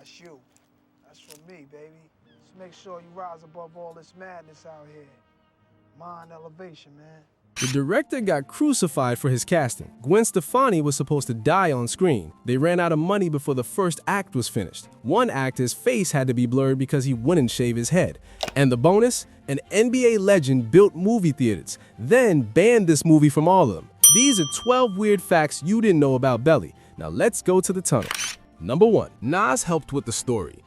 That's you. That's for me, baby. Just make sure you rise above all this madness out here. Mind elevation, man. The director got crucified for his casting. Gwen Stefani was supposed to die on screen. They ran out of money before the first act was finished. One actor's face had to be blurred because he wouldn't shave his head. And the bonus? An NBA legend built movie theaters, then banned this movie from all of them. These are 12 weird facts you didn't know about Belly. Now let's go to the tunnel. Number 1. Nas helped with the story.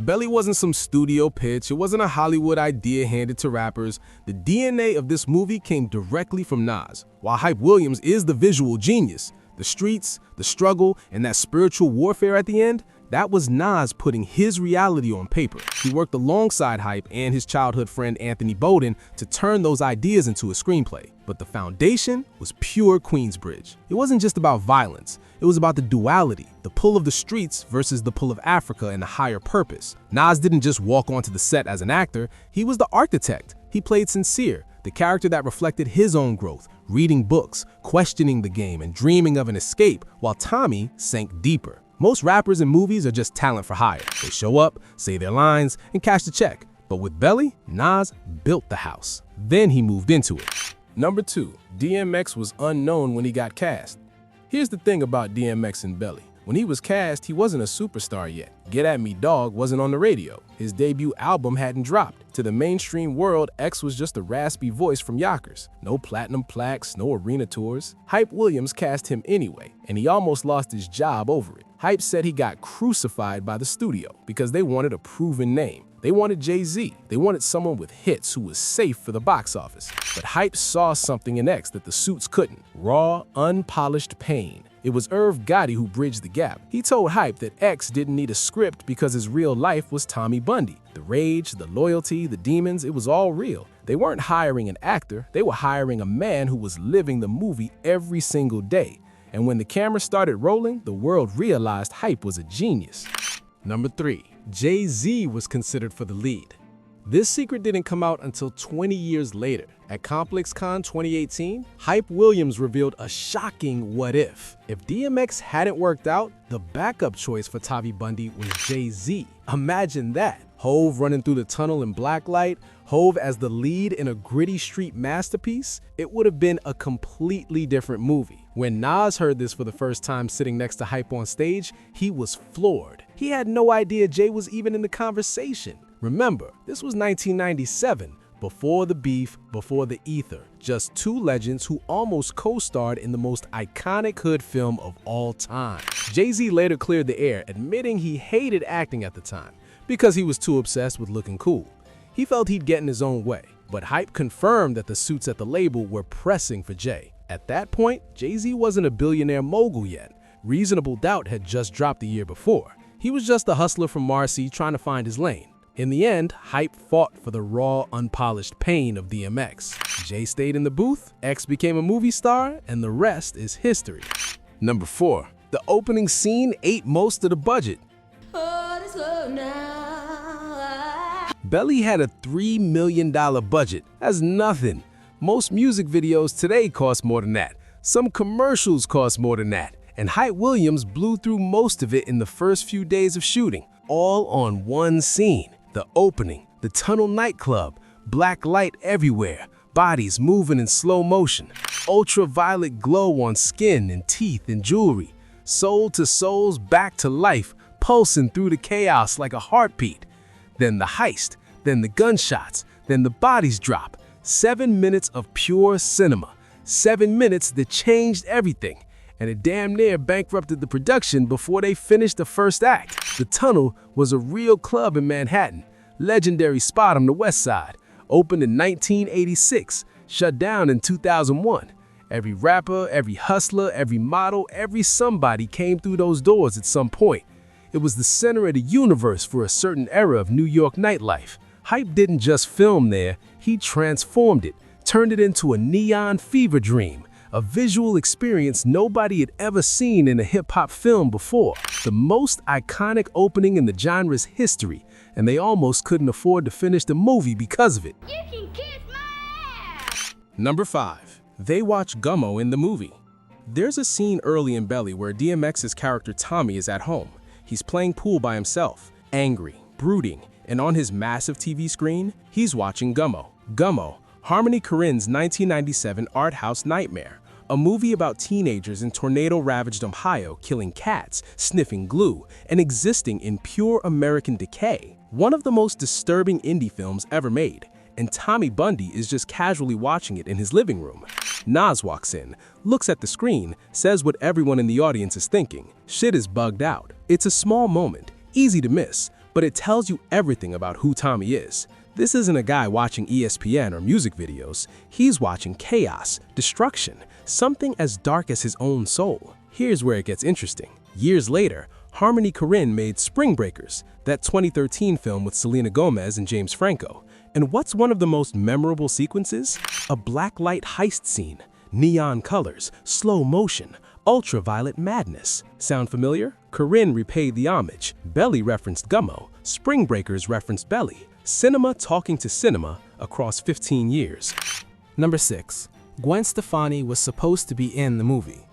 Belly wasn't some studio pitch, it wasn't a Hollywood idea handed to rappers. The DNA of this movie came directly from Nas. While Hype Williams is the visual genius, the streets, the struggle, and that spiritual warfare at the end, that was Nas putting his reality on paper. He worked alongside Hype and his childhood friend Anthony Bowden to turn those ideas into a screenplay. But the foundation was pure Queensbridge. It wasn't just about violence. It was about the duality, the pull of the streets versus the pull of Africa and a higher purpose. Nas didn't just walk onto the set as an actor, he was the architect. He played Sincere, the character that reflected his own growth, reading books, questioning the game, and dreaming of an escape, while Tommy sank deeper. Most rappers in movies are just talent for hire. They show up, say their lines, and cash the check. But with Belly, Nas built the house. Then he moved into it. Number 2. DMX was unknown when he got cast. Here's the thing about DMX and Belly. When he was cast, he wasn't a superstar yet. Get At Me Dog wasn't on the radio. His debut album hadn't dropped. To the mainstream world, X was just a raspy voice from Yonkers. No platinum plaques, no arena tours. Hype Williams cast him anyway, and he almost lost his job over it. Hype said he got crucified by the studio because they wanted a proven name. They wanted Jay-Z. They wanted someone with hits who was safe for the box office. But Hype saw something in X that the suits couldn't. Raw, unpolished pain. It was Irv Gotti who bridged the gap. He told Hype that X didn't need a script because his real life was Tommy Bundy. The rage, the loyalty, the demons, it was all real. They weren't hiring an actor, they were hiring a man who was living the movie every single day. And when the camera started rolling, the world realized Hype was a genius. Number 3. Jay-Z was considered for the lead. This secret didn't come out until 20 years later. At ComplexCon 2018, Hype Williams revealed a shocking what if. If DMX hadn't worked out, the backup choice for Tommy Bundy was Jay-Z. Imagine that. Hove running through the tunnel in blacklight, Hove as the lead in a gritty street masterpiece. It would have been a completely different movie. When Nas heard this for the first time sitting next to Hype on stage, he was floored. He had no idea Jay was even in the conversation. Remember, this was 1997, before the beef, before the ether. Just two legends who almost co-starred in the most iconic hood film of all time. Jay-Z later cleared the air, admitting he hated acting at the time because he was too obsessed with looking cool. He felt he'd get in his own way, but Hype confirmed that the suits at the label were pressing for Jay. At that point, Jay-Z wasn't a billionaire mogul yet. Reasonable Doubt had just dropped the year before. He was just a hustler from Marcy trying to find his lane. In the end, Hype fought for the raw, unpolished pain of DMX. Jay stayed in the booth, X became a movie star, and the rest is history. Number 4. The opening scene ate most of the budget. Belly had a $3 million budget. That's nothing. Most music videos today cost more than that. Some commercials cost more than that. And Hype Williams blew through most of it in the first few days of shooting, all on one scene. The opening, the tunnel nightclub, black light everywhere, bodies moving in slow motion, ultraviolet glow on skin and teeth and jewelry, soul to souls back to life, pulsing through the chaos like a heartbeat. Then the heist, then the gunshots, then the bodies drop. 7 minutes of pure cinema. 7 minutes that changed everything. And it damn near bankrupted the production before they finished the first act. The Tunnel was a real club in Manhattan, legendary spot on the West Side, opened in 1986, shut down in 2001. Every rapper, every hustler, every model, every somebody came through those doors at some point. It was the center of the universe for a certain era of New York nightlife. Hype didn't just film there, he transformed it, turned it into a neon fever dream. A visual experience nobody had ever seen in a hip-hop film before. The most iconic opening in the genre's history, and they almost couldn't afford to finish the movie because of it. You can kiss my ass! Number 5. They watch Gummo in the movie. There's a scene early in Belly where DMX's character Tommy is at home. He's playing pool by himself, angry, brooding, and on his massive TV screen, he's watching Gummo. Gummo, Harmony Korine's 1997 art house nightmare, a movie about teenagers in tornado-ravaged Ohio killing cats, sniffing glue, and existing in pure American decay. One of the most disturbing indie films ever made, and Tommy Bundy is just casually watching it in his living room. Nas walks in, looks at the screen, says what everyone in the audience is thinking. Shit is bugged out. It's a small moment, easy to miss, but it tells you everything about who Tommy is. This isn't a guy watching ESPN or music videos. He's watching chaos, destruction, something as dark as his own soul. Here's where it gets interesting. Years later, Harmony Korine made Spring Breakers, that 2013 film with Selena Gomez and James Franco. And what's one of the most memorable sequences? A blacklight heist scene. Neon colors, slow motion, ultraviolet madness. Sound familiar? Korine repaid the homage. Belly referenced Gummo. Spring Breakers referenced Belly. Cinema talking to cinema across 15 years. Number 6. Gwen Stefani was supposed to be in the movie.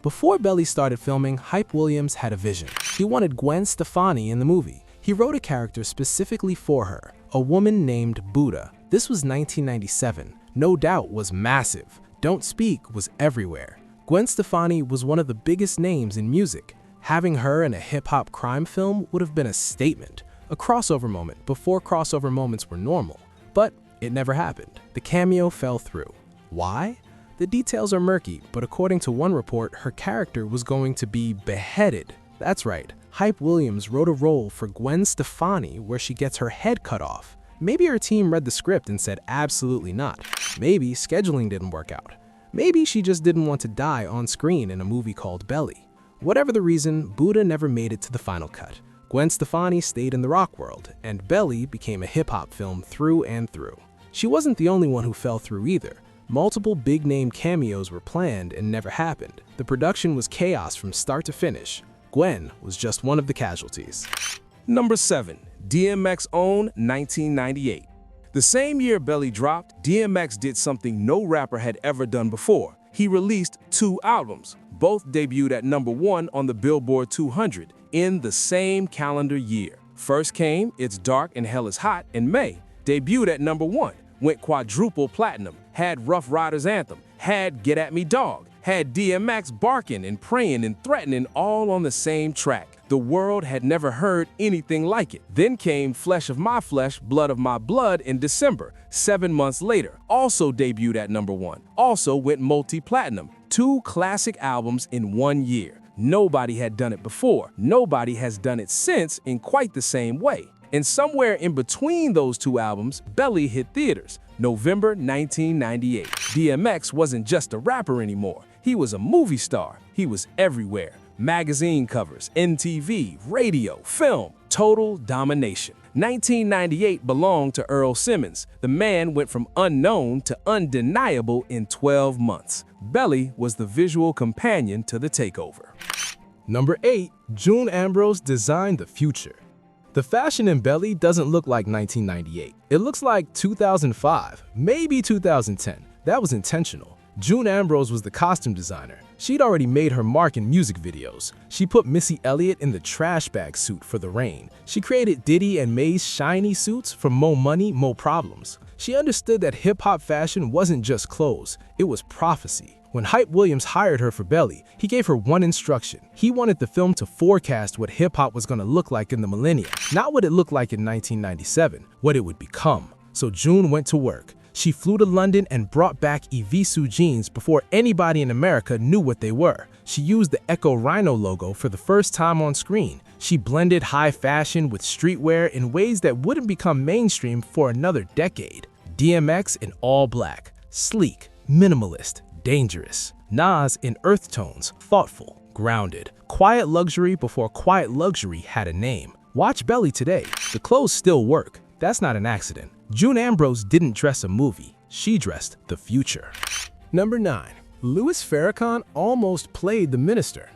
Before Belly started filming, Hype Williams had a vision. He wanted Gwen Stefani in the movie. He wrote a character specifically for her, a woman named Buddha. This was 1997. No Doubt was massive. Don't Speak was everywhere. Gwen Stefani was one of the biggest names in music. Having her in a hip-hop crime film would have been a statement, a crossover moment before crossover moments were normal. But it never happened. The cameo fell through. Why? The details are murky, but according to one report, her character was going to be beheaded. That's right, Hype Williams wrote a role for Gwen Stefani where she gets her head cut off. Maybe her team read the script and said absolutely not. Maybe scheduling didn't work out. Maybe she just didn't want to die on screen in a movie called Belly. Whatever the reason, Buddha never made it to the final cut. Gwen Stefani stayed in the rock world, and Belly became a hip-hop film through and through. She wasn't the only one who fell through either. Multiple big-name cameos were planned and never happened. The production was chaos from start to finish. Gwen was just one of the casualties. Number 7. DMX's own 1998. The same year Belly dropped, DMX did something no rapper had ever done before. He released 2 albums. Both debuted at number 1 on the Billboard 200 in the same calendar year. First came It's Dark and Hell is Hot in May, debuted at number 1, went quadruple platinum, had Rough Riders Anthem, had Get At Me Dog, had DMX barking and praying and threatening all on the same track. The world had never heard anything like it. Then came Flesh of My Flesh, Blood of My Blood in December, 7 months later, also debuted at number 1, also went multi-platinum. 2 classic albums in 1 year. Nobody had done it before. Nobody has done it since in quite the same way. And somewhere in between those 2 albums, Belly hit theaters, November 1998. DMX wasn't just a rapper anymore. He was a movie star. He was everywhere. Magazine covers, MTV, radio, film, total domination. 1998 belonged to Earl Simmons. The man went from unknown to undeniable in 12 months. Belly was the visual companion to the takeover. Number 8. June Ambrose designed the future. The fashion in Belly doesn't look like 1998. It looks like 2005, maybe 2010. That was intentional. June Ambrose was the costume designer. She'd already made her mark in music videos. She put Missy Elliott in the trash bag suit for The Rain. She created Diddy and May's shiny suits for Mo Money, Mo Problems. She understood that hip-hop fashion wasn't just clothes, it was prophecy. When Hype Williams hired her for Belly, he gave her one instruction. He wanted the film to forecast what hip-hop was going to look like in the millennium. Not what it looked like in 1997, what it would become. So June went to work. She flew to London and brought back Evisu jeans before anybody in America knew what they were. She used the Echo Rhino logo for the first time on screen. She blended high fashion with streetwear in ways that wouldn't become mainstream for another decade. DMX in all black, sleek, minimalist, dangerous. Nas in earth tones, thoughtful, grounded. Quiet luxury before quiet luxury had a name. Watch Belly today. The clothes still work. That's not an accident. June Ambrose didn't dress a movie. She dressed the future. Number 9. Louis Farrakhan almost played the minister.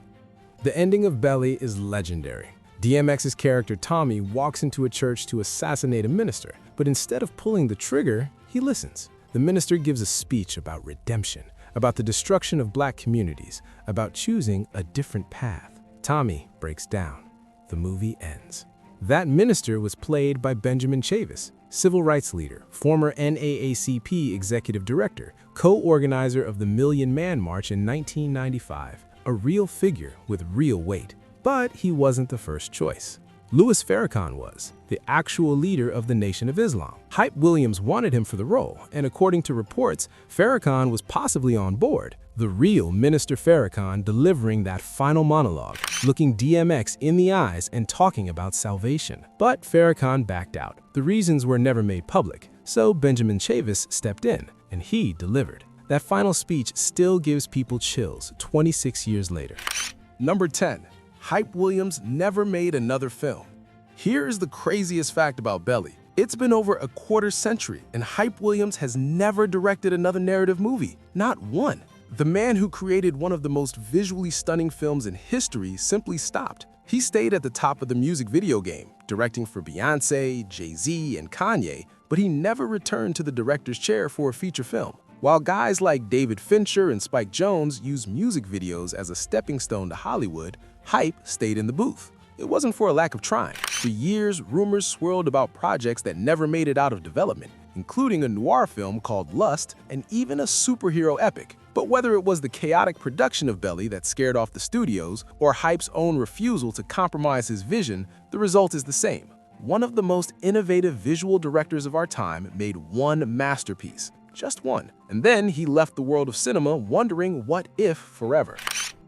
The ending of Belly is legendary. DMX's character Tommy walks into a church to assassinate a minister, but instead of pulling the trigger, he listens. The minister gives a speech about redemption, about the destruction of black communities, about choosing a different path. Tommy breaks down. the movie ends. That minister was played by Benjamin Chavis, civil rights leader, former NAACP executive director, co-organizer of the Million Man March in 1995, a real figure with real weight. But he wasn't the first choice. Louis Farrakhan was, the actual leader of the Nation of Islam. Hype Williams wanted him for the role, and according to reports, Farrakhan was possibly on board. The real Minister Farrakhan delivering that final monologue, looking DMX in the eyes and talking about salvation. But Farrakhan backed out. The reasons were never made public, so Benjamin Chavis stepped in, and he delivered. That final speech still gives people chills 26 years later. Number 10. Hype Williams never made another film. Here's the craziest fact about Belly. It's been over a quarter century, and Hype Williams has never directed another narrative movie. Not one. The man who created one of the most visually stunning films in history simply stopped. He stayed at the top of the music video game, directing for Beyoncé, Jay-Z, and Kanye, but he never returned to the director's chair for a feature film. While guys like David Fincher and Spike Jonze use music videos as a stepping stone to Hollywood, Hype stayed in the booth. It wasn't for a lack of trying. For years, rumors swirled about projects that never made it out of development, including a noir film called Lust and even a superhero epic. But whether it was the chaotic production of Belly that scared off the studios or Hype's own refusal to compromise his vision, the result is the same. One of the most innovative visual directors of our time made one masterpiece. Just one. And then he left the world of cinema wondering what if forever.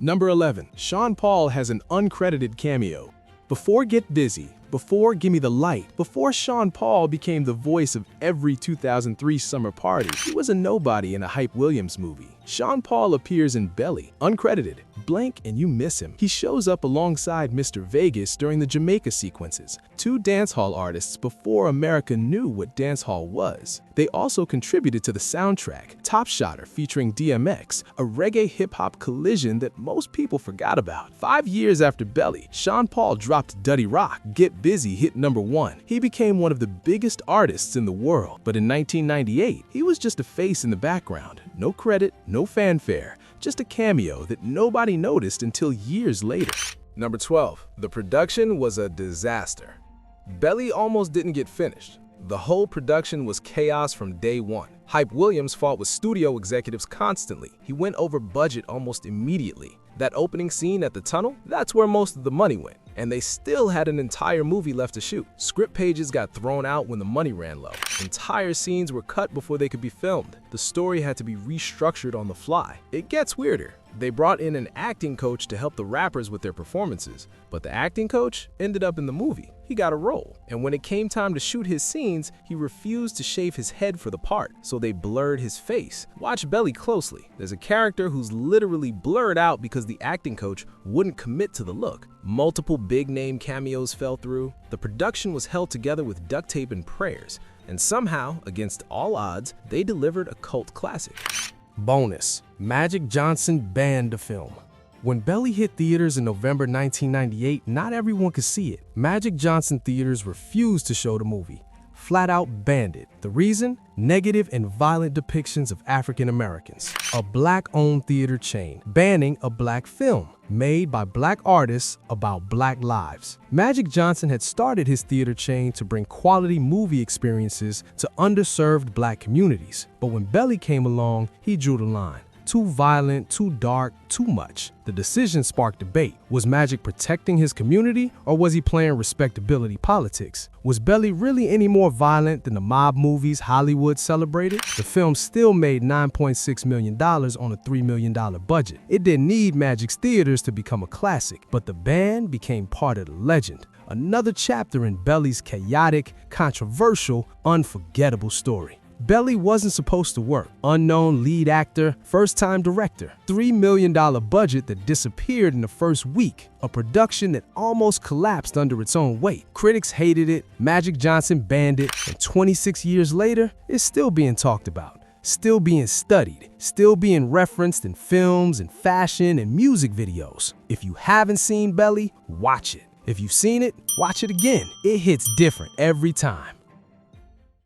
Number 11. Sean Paul has an uncredited cameo. Before Get Busy, before Gimme the Light, before Sean Paul became the voice of every 2003 summer party, he was a nobody in a Hype Williams movie. Sean Paul appears in Belly, uncredited. Blank and you miss him. He shows up alongside Mr. Vegas during the Jamaica sequences, two dancehall artists before America knew what dancehall was. They also contributed to the soundtrack, Top Shotter featuring DMX, a reggae hip-hop collision that most people forgot about. 5 years after Belly, Sean Paul dropped Duddy Rock, Get Busy hit #1. He became one of the biggest artists in the world, but in 1998, he was just a face in the background. No credit, no fanfare, just a cameo that nobody noticed until years later. Number 12. The production was a disaster. Belly almost didn't get finished. The whole production was chaos from day one. Hype Williams fought with studio executives constantly. He went over budget almost immediately. That opening scene at the tunnel, that's where most of the money went. And they still had an entire movie left to shoot. Script pages got thrown out when the money ran low. Entire scenes were cut before they could be filmed. The story had to be restructured on the fly. It gets weirder. They brought in an acting coach to help the rappers with their performances, but the acting coach ended up in the movie. He got a role, and when it came time to shoot his scenes, he refused to shave his head for the part, so they blurred his face. Watch Belly closely. There's a character who's literally blurred out because the acting coach wouldn't commit to the look. Multiple big-name cameos fell through. The production was held together with duct tape and prayers, and somehow, against all odds, they delivered a cult classic. Bonus: Magic Johnson banned the film. When Belly hit theaters in November 1998, not everyone could see it. Magic Johnson theaters refused to show the movie. Flat out banned it. The reason? Negative and violent depictions of African Americans. A black-owned theater chain banning a black film made by black artists about black lives. Magic Johnson had started his theater chain to bring quality movie experiences to underserved black communities. But when Belly came along, he drew the line. Too violent, too dark, too much. The decision sparked debate. Was Magic protecting his community, or was he playing respectability politics? Was Belly really any more violent than the mob movies Hollywood celebrated? The film still made $9.6 million on a $3 million budget. It didn't need Magic's theaters to become a classic, but the band became part of the legend. Another chapter in Belly's chaotic, controversial, unforgettable story. Belly wasn't supposed to work. Unknown lead actor, first-time director. $3 million budget that disappeared in the first week. A production that almost collapsed under its own weight. Critics hated it, Magic Johnson banned it, and 26 years later, it's still being talked about. Still being studied, still being referenced in films and fashion and music videos. If you haven't seen Belly, watch it. If you've seen it, watch it again. It hits different every time.